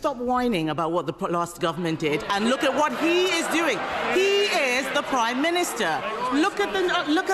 stop whining about what the last government did and look at what he is doing. He is the Prime Minister. Look at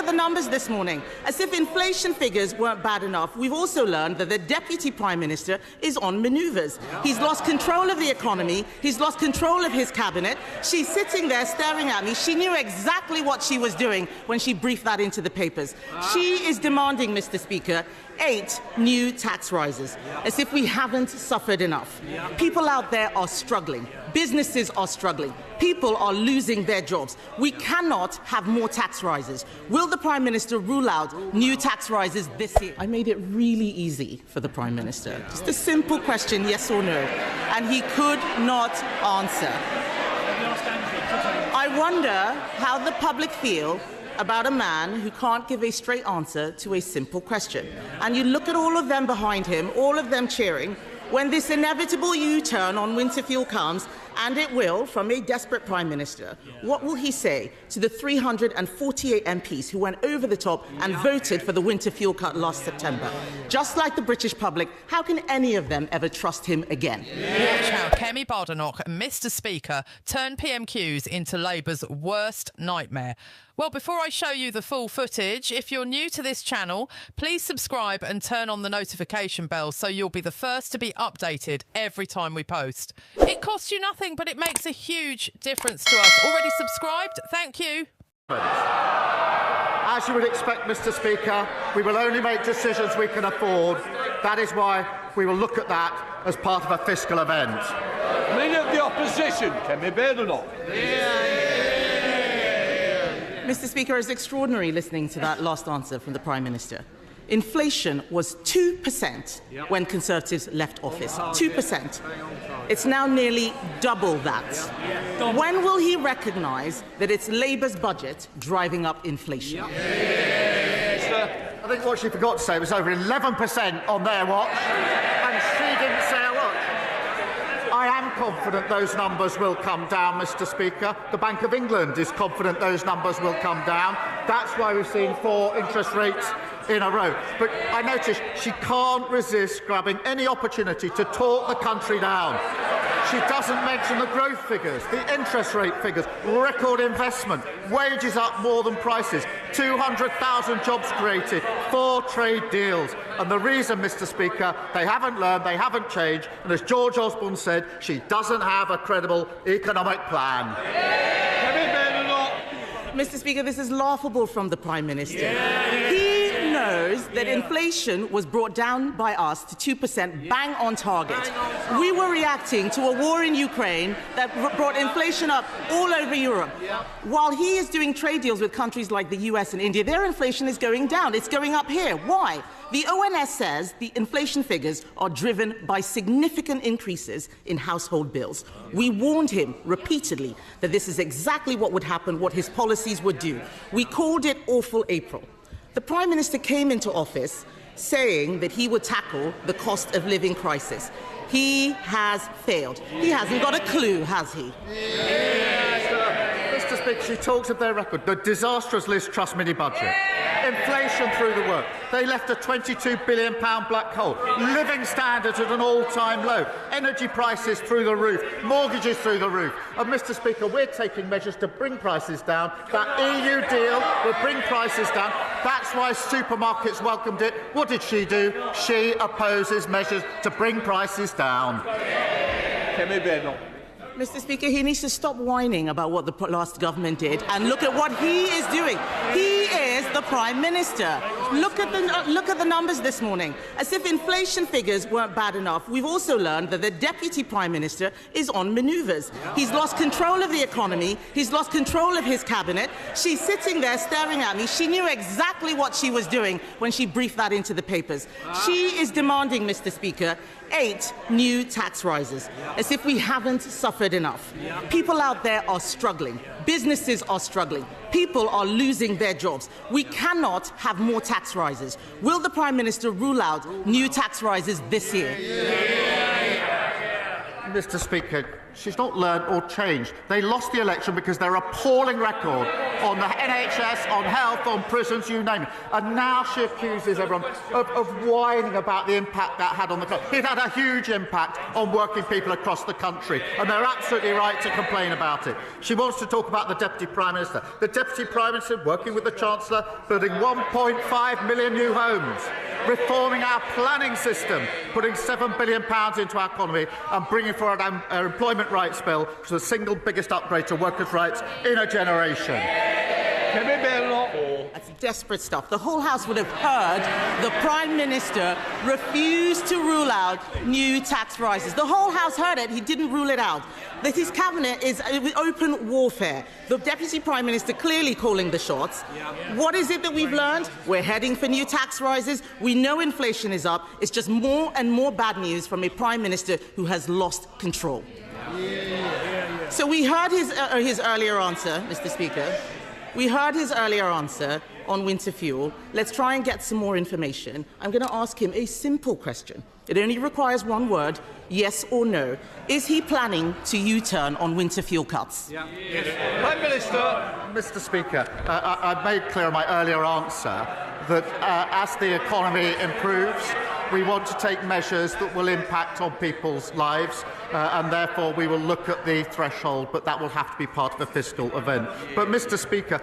the numbers this morning. As if inflation figures weren't bad enough, we've also learned that the Deputy Prime Minister is on manoeuvres. He's lost control of the economy. He's lost control of his cabinet. She's sitting there staring at me. She knew exactly what she was doing when she briefed that into the papers. She is demanding, Mr. Speaker, 8 new tax rises, as if we haven't suffered enough. People out there are struggling. Businesses are struggling. People are losing their jobs. We cannot have more tax rises. Will the Prime Minister rule out new tax rises this year? I made it really easy for the Prime Minister. Just a simple question, yes or no. And he could not answer. I wonder how the public feel about a man who can't give a straight answer to a simple question. And you look at all of them behind him, all of them cheering, when this inevitable U-turn on winter fuel comes, and it will, from a desperate Prime Minister, what will he say to the 348 MPs who went over the top and voted for the winter fuel cut last September? Just like the British public, how can any of them ever trust him again? Watch how Kemi Badenoch, Mr. Speaker, turned PMQs into Labour's worst nightmare. Well, before I show you the full footage, if you're new to this channel, please subscribe and turn on the notification bell so you'll be the first to be updated every time we post. It costs you nothing, but it makes a huge difference to us. Already subscribed? Thank you. As you would expect, Mr. Speaker, we will only make decisions we can afford. That is why we will look at that as part of a fiscal event. Leader of the Opposition, Kemi Badenoch. Mr. Speaker, it's extraordinary listening to that last answer from the Prime Minister. Inflation was 2% when Conservatives left office. 2%. It's now nearly double that. When will he recognise that it's Labour's budget driving up inflation? I think what she forgot to say was over 11% on their watch, and she didn't say a word. I am confident those numbers will come down, Mr. Speaker. The Bank of England is confident those numbers will come down. That's why we've seen 4 interest rates in a row. But I notice she can't resist grabbing any opportunity to talk the country down. She doesn't mention the growth figures, the interest rate figures, record investment, wages up more than prices, 200,000 jobs created, 4 trade deals. And the reason, Mr. Speaker, they haven't learned, they haven't changed, and as George Osborne said, she doesn't have a credible economic plan. Mr. Speaker, this is laughable from the Prime Minister. He knows that inflation was brought down by us to 2%, bang on target. We were reacting to a war in Ukraine that brought inflation up all over Europe. While he is doing trade deals with countries like the US and India, their inflation is going down. It's going up here. Why? The ONS says the inflation figures are driven by significant increases in household bills. We warned him repeatedly that this is exactly what would happen, what his policies would do. We called it Awful April. The Prime Minister came into office saying that he would tackle the cost of living crisis. He has failed. He hasn't got a clue, has he? Mr. Speaker, she talks of their record, the disastrous Liz Truss mini-budget. Inflation through the work. They left a £22 billion black hole. Living standards at an all-time low. Energy prices through the roof. Mortgages through the roof. And, Mr. Speaker, we're taking measures to bring prices down. That EU deal will bring prices down. That's why supermarkets welcomed it. What did she do? She opposes measures to bring prices down. Kemi Badenoch. Mr. Speaker, he needs to stop whining about what the last government did and look at what he is doing. He is the Prime Minister. Look at the numbers this morning. As if inflation figures weren't bad enough, we've also learned that the Deputy Prime Minister is on manoeuvres. He's lost control of the economy. He's lost control of his cabinet. She's sitting there staring at me. She knew exactly what she was doing when she briefed that into the papers. She is demanding, Mr. Speaker, 8 new tax rises, as if we haven't suffered enough. People out there are struggling. Businesses are struggling. People are losing their jobs. We cannot have more tax rises. Will the Prime Minister rule out new tax rises this year? Mr. Speaker, she's not learned or changed. They lost the election because their appalling record on the NHS, on health, on prisons, you name it. And now she accuses everyone of whining about the impact that had on the country. It had a huge impact on working people across the country, and they're absolutely right to complain about it. She wants to talk about the Deputy Prime Minister. The Deputy Prime Minister, working with the Chancellor, building 1.5 million new homes, reforming our planning system, putting £7 billion into our economy and bringing forward our employment rights bill, which is the single biggest upgrade to workers' rights in a generation. Kemi Badenoch. That's desperate stuff. The whole House would have heard the Prime Minister refuse to rule out new tax rises. The whole House heard it. He didn't rule it out. That his cabinet is open warfare. The Deputy Prime Minister clearly calling the shots. What is it that we've learned? We're heading for new tax rises. We know inflation is up. It's just more and more bad news from a Prime Minister who has lost control. So we heard his earlier answer, Mr. Speaker. We heard his earlier answer on winter fuel. Let's try and get some more information. I'm going to ask him a simple question. It only requires one word, yes or no. Is he planning to U-turn on winter fuel cuts? Yeah. Yes. Prime Minister. Mr. Speaker, I made clear in my earlier answer that as the economy improves, we want to take measures that will impact on people's lives, and therefore we will look at the threshold, but that will have to be part of a fiscal event. But, Mr. Speaker,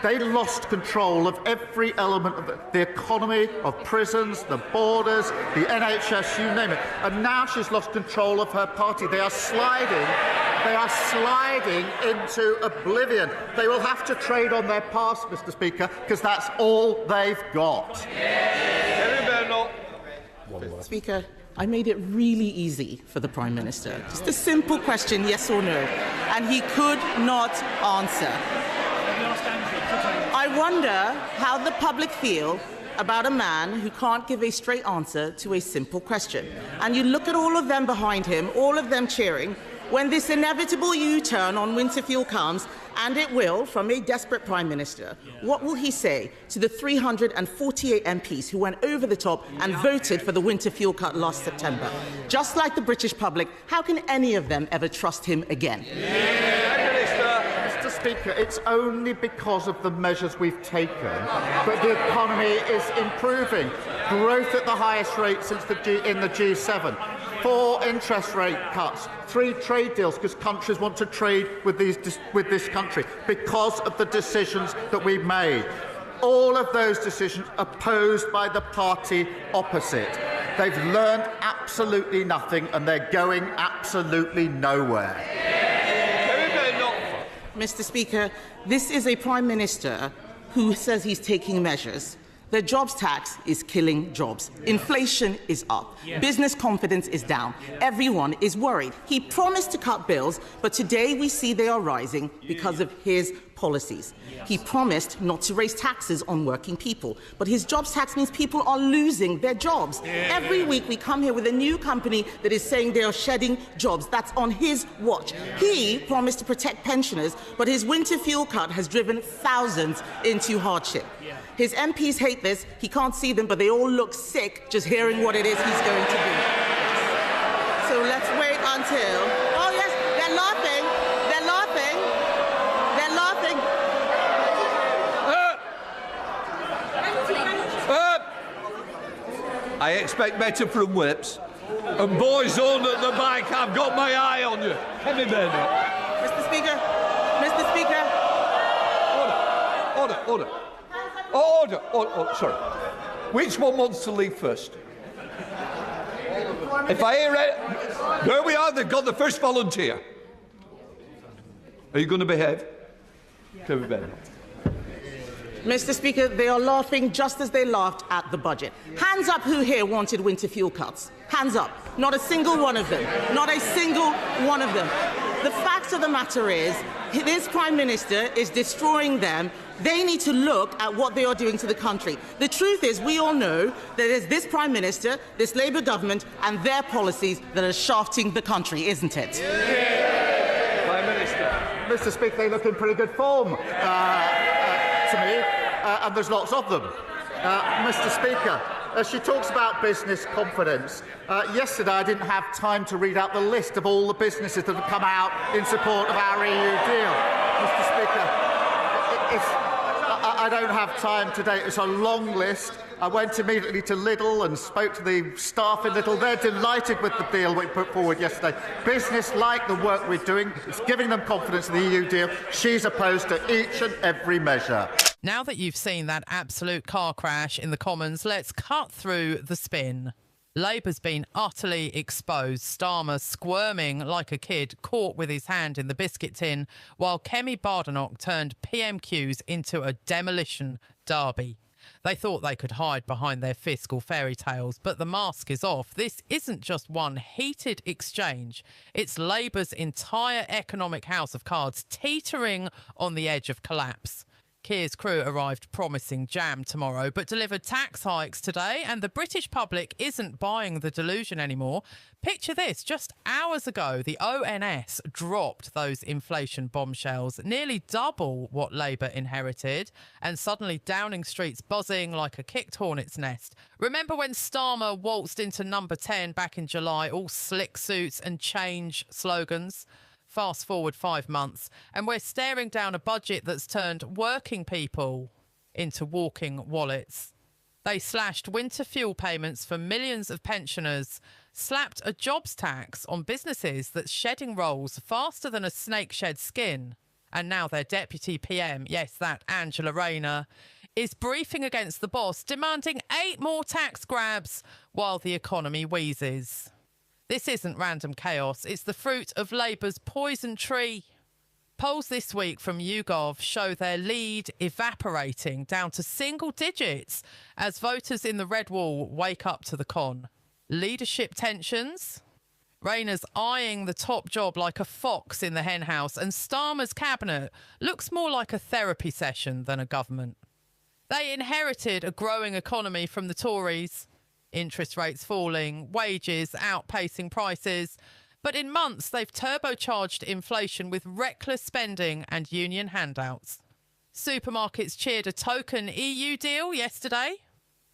they lost control of every element of the economy, of prisons, the borders, the NHS, you name it. And now she's lost control of her party. They are sliding into oblivion. They will have to trade on their past, Mr. Speaker, because that's all they've got. Kemi Badenoch. Speaker, I made it really easy for the Prime Minister. Just a simple question, yes or no. And he could not answer. I wonder how the public feel about a man who can't give a straight answer to a simple question. And you look at all of them behind him, all of them cheering, when this inevitable U-turn on winter fuel comes, and it will, from a desperate Prime Minister, what will he say to the 348 MPs who went over the top and voted for the winter fuel cut last September? Just like the British public, how can any of them ever trust him again? Mr. Speaker, it's only because of the measures we've taken that the economy is improving. Growth at the highest rate since in the G7. 4 interest rate cuts, 3 trade deals because countries want to trade with this country because of the decisions that we've made. All of those decisions opposed by the party opposite. They've learned absolutely nothing and they're going absolutely nowhere. Mr. Speaker, this is a Prime Minister who says he's taking measures. The jobs tax is killing jobs. Inflation is up. Business confidence is down. Everyone is worried. He promised to cut bills, but today we see they are rising because of his policies. He promised not to raise taxes on working people, but his jobs tax means people are losing their jobs. Every week we come here with a new company that is saying they are shedding jobs. That's on his watch. He promised to protect pensioners, but his winter fuel cut has driven thousands into hardship. His MPs hate this. He can't see them, but they all look sick just hearing what it is he's going to do. So let's wait until... Oh, yes, they're laughing. They're laughing. They're laughing. I expect better from whips. And boys on at the back, I've got my eye on you. Kemi Badenoch. Mr. Speaker. Order. Sorry. Which one wants to leave first? If I hear it, there we are. They've got the first volunteer. Are you going to behave? Kemi Badenoch. Mr. Speaker, they are laughing just as they laughed at the budget. Hands up who here wanted winter fuel cuts. Hands up. Not a single one of them. Not a single one of them. The fact of the matter is, this Prime Minister is destroying them. They need to look at what they are doing to the country. The truth is, we all know that it is this Prime Minister, this Labour government, and their policies that are shafting the country, isn't it? Prime Minister. Mr. Speaker, they look in pretty good form to me, and there's lots of them. Mr. Speaker, She talks about business confidence. Yesterday, I didn't have time to read out the list of all the businesses that have come out in support of our EU deal. Mr. Speaker, I don't have time today. It's a long list. I went immediately to Lidl and spoke to the staff in Lidl. They're delighted with the deal we put forward yesterday. Business like the work we're doing. It's giving them confidence in the EU deal. She's opposed to each and every measure. Now that you've seen that absolute car crash in the Commons, let's cut through the spin. Labour's been utterly exposed, Starmer squirming like a kid caught with his hand in the biscuit tin, while Kemi Badenoch turned PMQs into a demolition derby. They thought they could hide behind their fiscal fairy tales, but the mask is off. This isn't just one heated exchange. It's Labour's entire economic house of cards teetering on the edge of collapse. Keir's crew arrived promising jam tomorrow, but delivered tax hikes today, and the British public isn't buying the delusion anymore. Picture this, just hours ago, the ONS dropped those inflation bombshells, nearly double what Labour inherited, and suddenly Downing Street's buzzing like a kicked hornet's nest. Remember when Starmer waltzed into number 10 back in July, all slick suits and change slogans? Fast forward 5 months, and we're staring down a budget that's turned working people into walking wallets. They slashed winter fuel payments for millions of pensioners, slapped a jobs tax on businesses that's shedding roles faster than a snake sheds skin. And now their deputy PM, yes, that Angela Rayner, is briefing against the boss, demanding 8 more tax grabs while the economy wheezes. This isn't random chaos, it's the fruit of Labour's poison tree. Polls this week from YouGov show their lead evaporating down to single digits as voters in the Red Wall wake up to the con. Leadership tensions? Rayner's eyeing the top job like a fox in the henhouse, and Starmer's cabinet looks more like a therapy session than a government. They inherited a growing economy from the Tories. Interest rates falling, wages outpacing prices. But in months, they've turbocharged inflation with reckless spending and union handouts. Supermarkets cheered a token EU deal yesterday.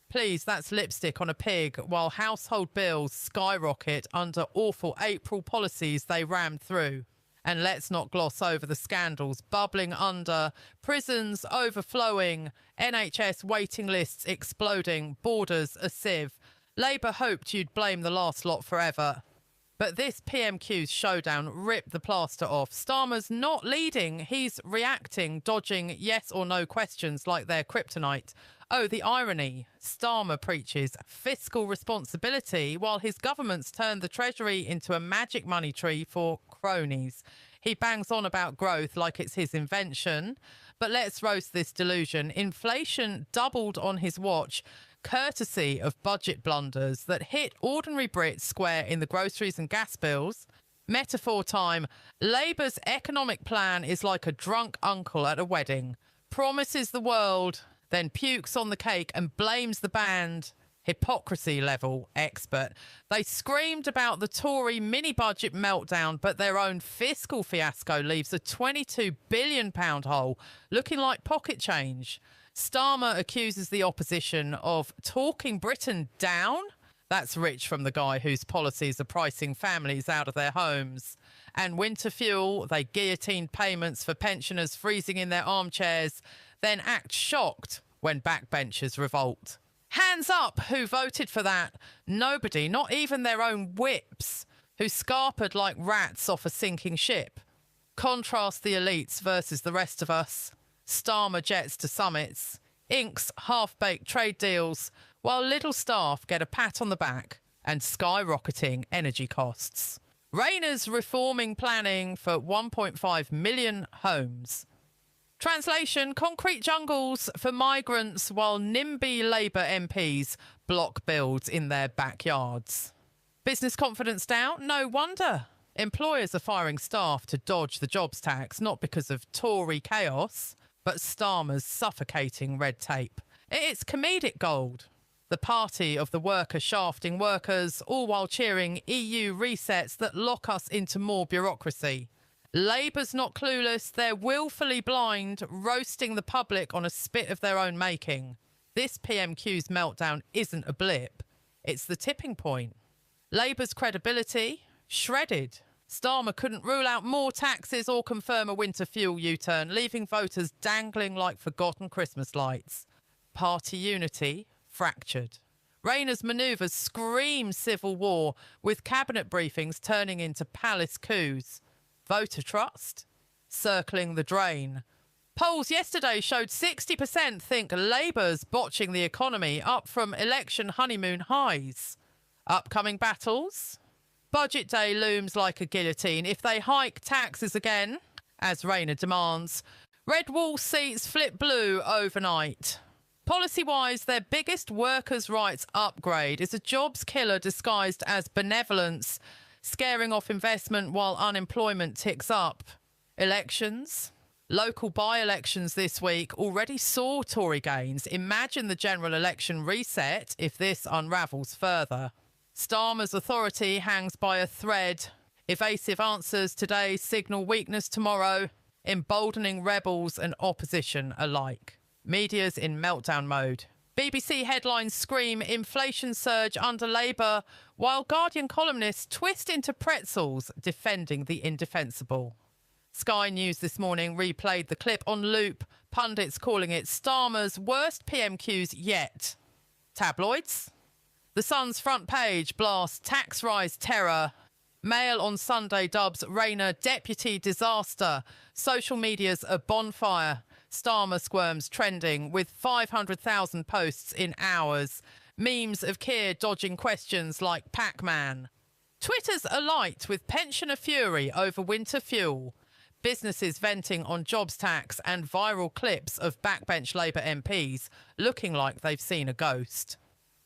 Please, that's lipstick on a pig, while household bills skyrocket under awful April policies they rammed through. And let's not gloss over the scandals bubbling under, prisons overflowing, NHS waiting lists exploding, borders a sieve. Labour hoped you'd blame the last lot forever. But this PMQ's showdown ripped the plaster off. Starmer's not leading, he's reacting, dodging yes or no questions like they're kryptonite. Oh, the irony. Starmer preaches fiscal responsibility while his government's turned the Treasury into a magic money tree for cronies. He bangs on about growth like it's his invention. But let's roast this delusion. Inflation doubled on his watch, courtesy of budget blunders that hit ordinary Brits square in the groceries and gas bills. Metaphor time. Labour's economic plan is like a drunk uncle at a wedding. Promises the world, then pukes on the cake and blames the band. Hypocrisy level expert. They screamed about the Tory mini-budget meltdown, but their own fiscal fiasco leaves a £22 billion hole looking like pocket change. Starmer accuses the opposition of talking Britain down. That's rich from the guy whose policies are pricing families out of their homes. And winter fuel, they guillotined payments for pensioners freezing in their armchairs, then act shocked when backbenchers revolt. Hands up who voted for that. Nobody, not even their own whips, who scarpered like rats off a sinking ship. Contrast the elites versus the rest of us. Starmer jets to summits, inks half-baked trade deals, while little staff get a pat on the back and skyrocketing energy costs. Rayner's reforming planning for 1.5 million homes. Translation, concrete jungles for migrants while NIMBY Labour MPs block builds in their backyards. Business confidence down? No wonder. Employers are firing staff to dodge the jobs tax, not because of Tory chaos, but Starmer's suffocating red tape. It's comedic gold. The party of the worker shafting workers, all while cheering EU resets that lock us into more bureaucracy. Labour's not clueless, they're willfully blind, roasting the public on a spit of their own making. This PMQ's meltdown isn't a blip. It's the tipping point. Labour's credibility shredded. Starmer couldn't rule out more taxes or confirm a winter fuel U-turn, leaving voters dangling like forgotten Christmas lights. Party unity fractured. Rayner's manoeuvres scream civil war, with cabinet briefings turning into palace coups. Voter trust circling the drain. Polls yesterday showed 60% think Labour's botching the economy, up from election honeymoon highs. Upcoming battles? Budget day looms like a guillotine. If they hike taxes again, as Rayner demands, red wall seats flip blue overnight. Policy-wise, their biggest workers' rights upgrade is a jobs killer disguised as benevolence, scaring off investment while unemployment ticks up. Elections? Local by-elections this week already saw Tory gains. Imagine the general election reset if this unravels further. Starmer's authority hangs by a thread. Evasive answers today signal weakness tomorrow, emboldening rebels and opposition alike. Media's in meltdown mode. BBC headlines scream inflation surge under Labour, while Guardian columnists twist into pretzels defending the indefensible. Sky News this morning replayed the clip on loop, pundits calling it Starmer's worst PMQs yet. Tabloids? The Sun's front page blasts tax rise terror. Mail on Sunday dubs Rayner deputy disaster. Social media's a bonfire. Starmer squirms trending with 500,000 posts in hours. Memes of Keir dodging questions like Pac-Man. Twitter's alight with pensioner fury over winter fuel. Businesses venting on jobs tax and viral clips of backbench Labour MPs looking like they've seen a ghost.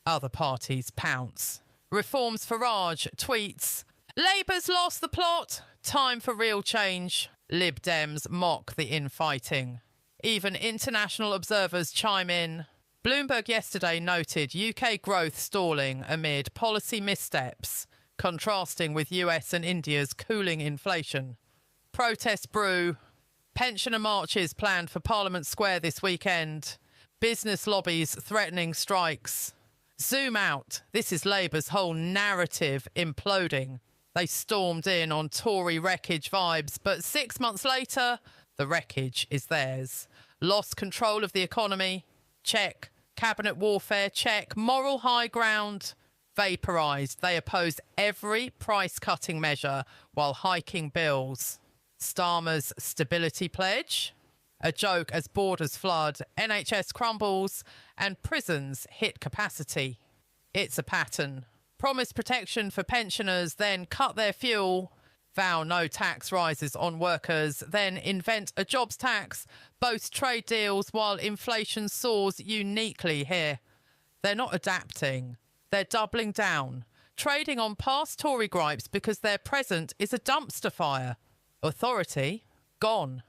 Other parties pounce. Reforms Farage tweets, Labour's lost the plot. Time for real change. Lib Dems mock the infighting. Even international observers chime in. Bloomberg yesterday noted UK growth stalling amid policy missteps, contrasting with US and India's cooling inflation. Protests brew. Pensioner marches planned for Parliament Square this weekend. Business lobbies threatening strikes. Zoom out. This is Labour's whole narrative imploding. They stormed in on Tory wreckage vibes, but 6 months later, the wreckage is theirs. Lost control of the economy? Check. Cabinet warfare? Check. Moral high ground? Vaporised. They opposed every price-cutting measure while hiking bills. Starmer's stability pledge? A joke as borders flood, NHS crumbles, and prisons hit capacity. It's a pattern. Promise protection for pensioners, then cut their fuel. Vow no tax rises on workers, then invent a jobs tax. Boast trade deals while inflation soars uniquely here. They're not adapting. They're doubling down. Trading on past Tory gripes because their present is a dumpster fire. Authority? Gone.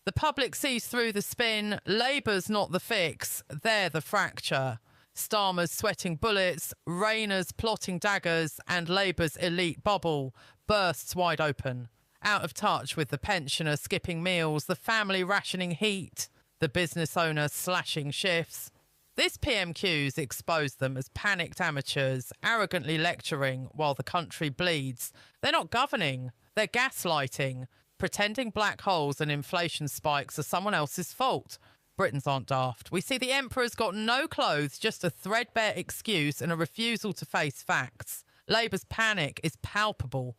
The public sees through the spin. Labour's not the fix. They're the fracture. Starmer's sweating bullets, Rayner's plotting daggers, and Labour's elite bubble bursts wide open. Out of touch with the pensioner skipping meals, the family rationing heat, the business owner slashing shifts. This PMQs exposed them as panicked amateurs, arrogantly lecturing while the country bleeds. They're not governing. They're gaslighting. Pretending black holes and inflation spikes are someone else's fault. Britons aren't daft. We see the Emperor's got no clothes, just a threadbare excuse and a refusal to face facts. Labour's panic is palpable.